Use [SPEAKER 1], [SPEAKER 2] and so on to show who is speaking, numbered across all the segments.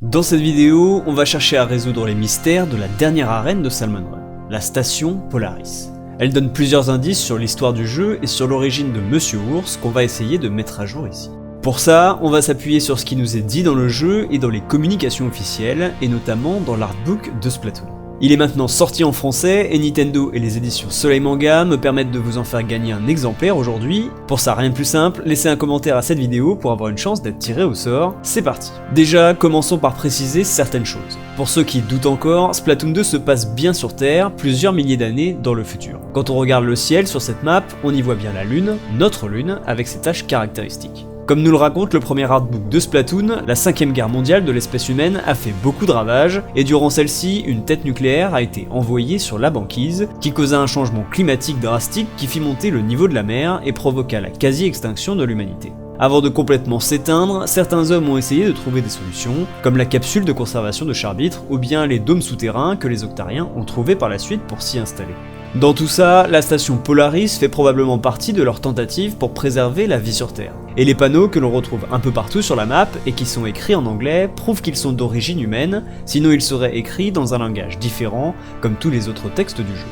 [SPEAKER 1] Dans cette vidéo, on va chercher à résoudre les mystères de la dernière arène de Salmon Run, la station Polaris. Elle donne plusieurs indices sur l'histoire du jeu et sur l'origine de Monsieur Ours qu'on va essayer de mettre à jour ici. Pour ça, on va s'appuyer sur ce qui nous est dit dans le jeu et dans les communications officielles, et notamment dans l'artbook de Splatoon. Il est maintenant sorti en français et Nintendo et les éditions Soleil Manga me permettent de vous en faire gagner un exemplaire aujourd'hui. Pour ça, rien de plus simple, laissez un commentaire à cette vidéo pour avoir une chance d'être tiré au sort. C'est parti. Déjà, commençons par préciser certaines choses. Pour ceux qui doutent encore, Splatoon 2 se passe bien sur Terre, plusieurs milliers d'années dans le futur. Quand on regarde le ciel sur cette map, on y voit bien la Lune, notre Lune, avec ses taches caractéristiques. Comme nous le raconte le premier artbook de Splatoon, la 5ème guerre mondiale de l'espèce humaine a fait beaucoup de ravages, et durant celle-ci, une tête nucléaire a été envoyée sur la banquise, qui causa un changement climatique drastique qui fit monter le niveau de la mer et provoqua la quasi-extinction de l'humanité. Avant de complètement s'éteindre, certains hommes ont essayé de trouver des solutions, comme la capsule de conservation de Charbitre ou bien les dômes souterrains que les Octariens ont trouvés par la suite pour s'y installer. Dans tout ça, la station Polaris fait probablement partie de leur tentative pour préserver la vie sur Terre. Et les panneaux que l'on retrouve un peu partout sur la map et qui sont écrits en anglais prouvent qu'ils sont d'origine humaine, sinon ils seraient écrits dans un langage différent, comme tous les autres textes du jeu.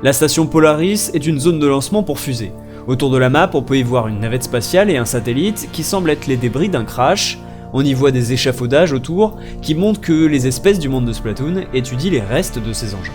[SPEAKER 1] La station Polaris est une zone de lancement pour fusées. Autour de la map, on peut y voir une navette spatiale et un satellite qui semblent être les débris d'un crash. On y voit des échafaudages autour qui montrent que les espèces du monde de Splatoon étudient les restes de ces engins.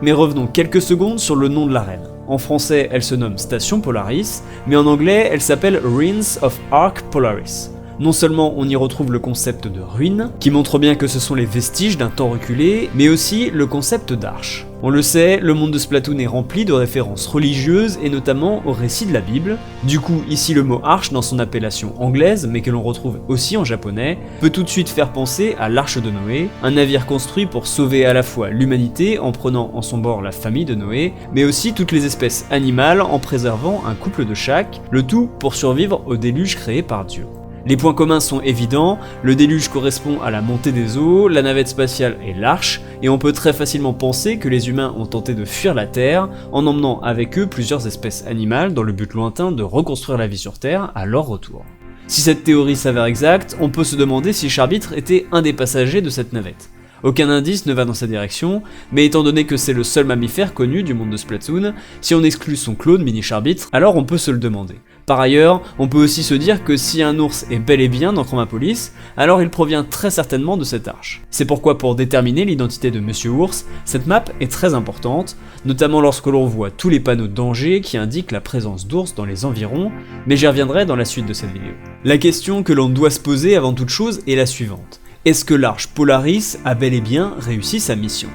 [SPEAKER 1] Mais revenons quelques secondes sur le nom de l'arène. En français, elle se nomme Station Polaris, mais en anglais, elle s'appelle Ruins of Ark Polaris. Non seulement on y retrouve le concept de ruine, qui montre bien que ce sont les vestiges d'un temps reculé, mais aussi le concept d'arche. On le sait, le monde de Splatoon est rempli de références religieuses et notamment au récit de la Bible. Du coup, ici le mot arche dans son appellation anglaise, mais que l'on retrouve aussi en japonais, peut tout de suite faire penser à l'arche de Noé, un navire construit pour sauver à la fois l'humanité en prenant en son bord la famille de Noé, mais aussi toutes les espèces animales en préservant un couple de chaque, le tout pour survivre au déluge créé par Dieu. Les points communs sont évidents, le déluge correspond à la montée des eaux, la navette spatiale est l'arche, et on peut très facilement penser que les humains ont tenté de fuir la Terre en emmenant avec eux plusieurs espèces animales dans le but lointain de reconstruire la vie sur Terre à leur retour. Si cette théorie s'avère exacte, on peut se demander si Charbitre était un des passagers de cette navette. Aucun indice ne va dans sa direction, mais étant donné que c'est le seul mammifère connu du monde de Splatoon, si on exclut son clone Mini Charbitre, alors on peut se le demander. Par ailleurs, on peut aussi se dire que si un ours est bel et bien dans Chromapolis, alors il provient très certainement de cette arche. C'est pourquoi pour déterminer l'identité de Monsieur Ours, cette map est très importante, notamment lorsque l'on voit tous les panneaux de danger qui indiquent la présence d'ours dans les environs, mais j'y reviendrai dans la suite de cette vidéo. La question que l'on doit se poser avant toute chose est la suivante. Est-ce que l'arche Polaris a bel et bien réussi sa mission ?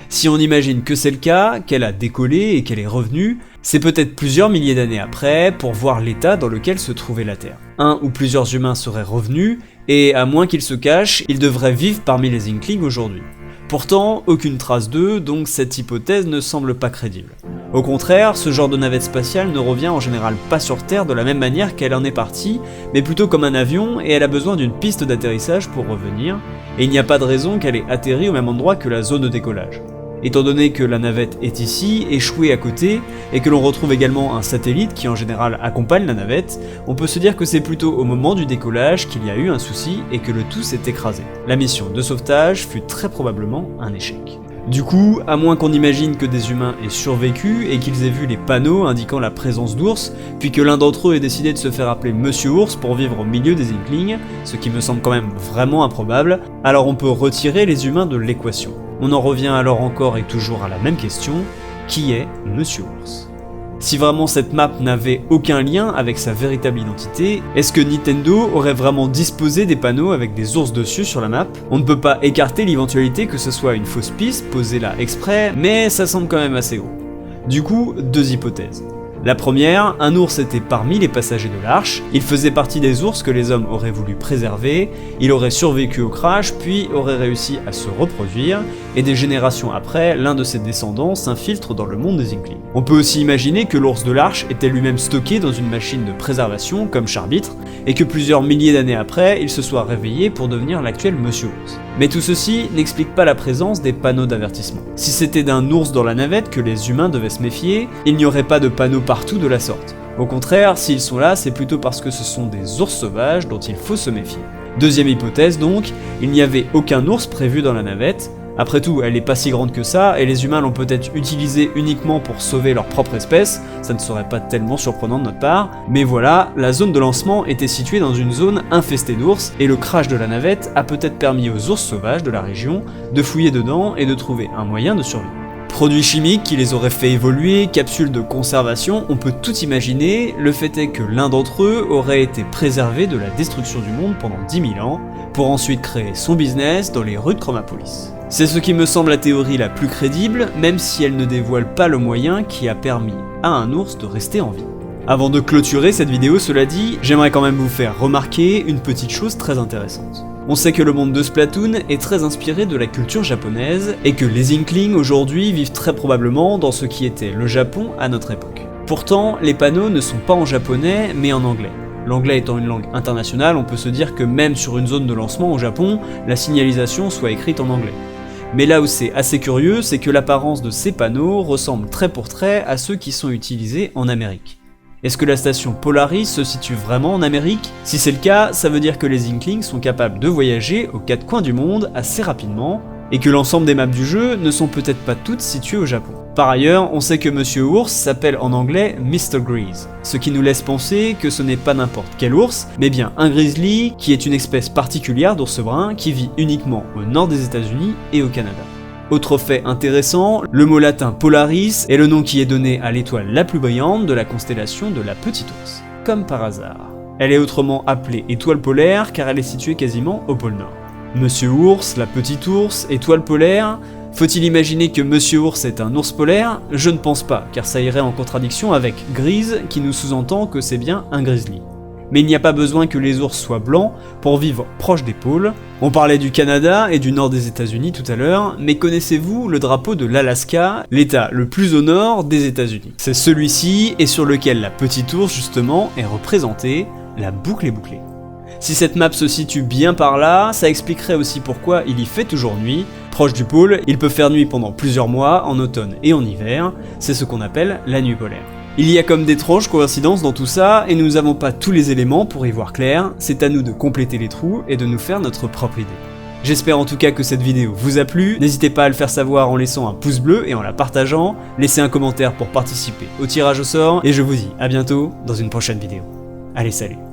[SPEAKER 1] Si on imagine que c'est le cas, qu'elle a décollé et qu'elle est revenue, c'est peut-être plusieurs milliers d'années après pour voir l'état dans lequel se trouvait la Terre. Un ou plusieurs humains seraient revenus, et à moins qu'ils se cachent, ils devraient vivre parmi les Inklings aujourd'hui. Pourtant, aucune trace d'eux, donc cette hypothèse ne semble pas crédible. Au contraire, ce genre de navette spatiale ne revient en général pas sur Terre de la même manière qu'elle en est partie, mais plutôt comme un avion et elle a besoin d'une piste d'atterrissage pour revenir, et il n'y a pas de raison qu'elle ait atterri au même endroit que la zone de décollage. Étant donné que la navette est ici, échouée à côté, et que l'on retrouve également un satellite qui en général accompagne la navette, on peut se dire que c'est plutôt au moment du décollage qu'il y a eu un souci et que le tout s'est écrasé. La mission de sauvetage fut très probablement un échec. Du coup, à moins qu'on imagine que des humains aient survécu et qu'ils aient vu les panneaux indiquant la présence d'ours, puis que l'un d'entre eux ait décidé de se faire appeler Monsieur Ours pour vivre au milieu des Inklings, ce qui me semble quand même vraiment improbable, alors on peut retirer les humains de l'équation. On en revient alors encore et toujours à la même question, qui est Monsieur Ours ? Si vraiment cette map n'avait aucun lien avec sa véritable identité, est-ce que Nintendo aurait vraiment disposé des panneaux avec des ours dessus sur la map ? On ne peut pas écarter l'éventualité que ce soit une fausse piste posée là exprès, mais ça semble quand même assez haut. Du coup, deux hypothèses. La première, un ours était parmi les passagers de l'arche, il faisait partie des ours que les hommes auraient voulu préserver, il aurait survécu au crash puis aurait réussi à se reproduire, et des générations après, l'un de ses descendants s'infiltre dans le monde des Inklings. On peut aussi imaginer que l'ours de l'arche était lui-même stocké dans une machine de préservation comme Charbitre, et que plusieurs milliers d'années après, il se soit réveillé pour devenir l'actuel Monsieur Ours. Mais tout ceci n'explique pas la présence des panneaux d'avertissement. Si c'était d'un ours dans la navette que les humains devaient se méfier, il n'y aurait pas de panneaux partout de la sorte. Au contraire, s'ils sont là, c'est plutôt parce que ce sont des ours sauvages dont il faut se méfier. Deuxième hypothèse donc, il n'y avait aucun ours prévu dans la navette. Après tout, elle est pas si grande que ça, et les humains l'ont peut-être utilisée uniquement pour sauver leur propre espèce, ça ne serait pas tellement surprenant de notre part, mais voilà, la zone de lancement était située dans une zone infestée d'ours, et le crash de la navette a peut-être permis aux ours sauvages de la région de fouiller dedans et de trouver un moyen de survivre. Produits chimiques qui les auraient fait évoluer, capsules de conservation, on peut tout imaginer, le fait est que l'un d'entre eux aurait été préservé de la destruction du monde pendant 10 000 ans, pour ensuite créer son business dans les rues de Chromapolis. C'est ce qui me semble la théorie la plus crédible, même si elle ne dévoile pas le moyen qui a permis à un ours de rester en vie. Avant de clôturer cette vidéo, cela dit, j'aimerais quand même vous faire remarquer une petite chose très intéressante. On sait que le monde de Splatoon est très inspiré de la culture japonaise, et que les Inklings aujourd'hui vivent très probablement dans ce qui était le Japon à notre époque. Pourtant, les panneaux ne sont pas en japonais, mais en anglais. L'anglais étant une langue internationale, on peut se dire que même sur une zone de lancement au Japon, la signalisation soit écrite en anglais. Mais là où c'est assez curieux, c'est que l'apparence de ces panneaux ressemble trait pour trait à ceux qui sont utilisés en Amérique. Est-ce que la station Polaris se situe vraiment en Amérique? Si c'est le cas, ça veut dire que les Inklings sont capables de voyager aux quatre coins du monde assez rapidement, et que l'ensemble des maps du jeu ne sont peut-être pas toutes situées au Japon. Par ailleurs, on sait que Monsieur Ours s'appelle en anglais Mr. Grease, ce qui nous laisse penser que ce n'est pas n'importe quel ours, mais bien un grizzly qui est une espèce particulière d'ours brun qui vit uniquement au nord des États-Unis et au Canada. Autre fait intéressant, le mot latin Polaris est le nom qui est donné à l'étoile la plus brillante de la constellation de la Petite Ourse, comme par hasard. Elle est autrement appelée étoile polaire car elle est située quasiment au pôle Nord. Monsieur Ours, la Petite Ourse, étoile polaire, faut-il imaginer que Monsieur Ours est un ours polaire? Je ne pense pas, car ça irait en contradiction avec Grise qui nous sous-entend que c'est bien un grizzly. Mais il n'y a pas besoin que les ours soient blancs pour vivre proche des pôles. On parlait du Canada et du nord des États-Unis tout à l'heure, mais connaissez-vous le drapeau de l'Alaska, l'état le plus au nord des États-Unis? C'est celui-ci et sur lequel la Petite Ourse justement est représentée, la boucle est bouclée. Si cette map se situe bien par là, ça expliquerait aussi pourquoi il y fait toujours nuit. Proche du pôle, il peut faire nuit pendant plusieurs mois, en automne et en hiver, c'est ce qu'on appelle la nuit polaire. Il y a comme d'étranges coïncidences dans tout ça, et nous n'avons pas tous les éléments pour y voir clair, c'est à nous de compléter les trous et de nous faire notre propre idée. J'espère en tout cas que cette vidéo vous a plu, n'hésitez pas à le faire savoir en laissant un pouce bleu et en la partageant, laissez un commentaire pour participer au tirage au sort, et je vous dis à bientôt dans une prochaine vidéo. Allez, salut!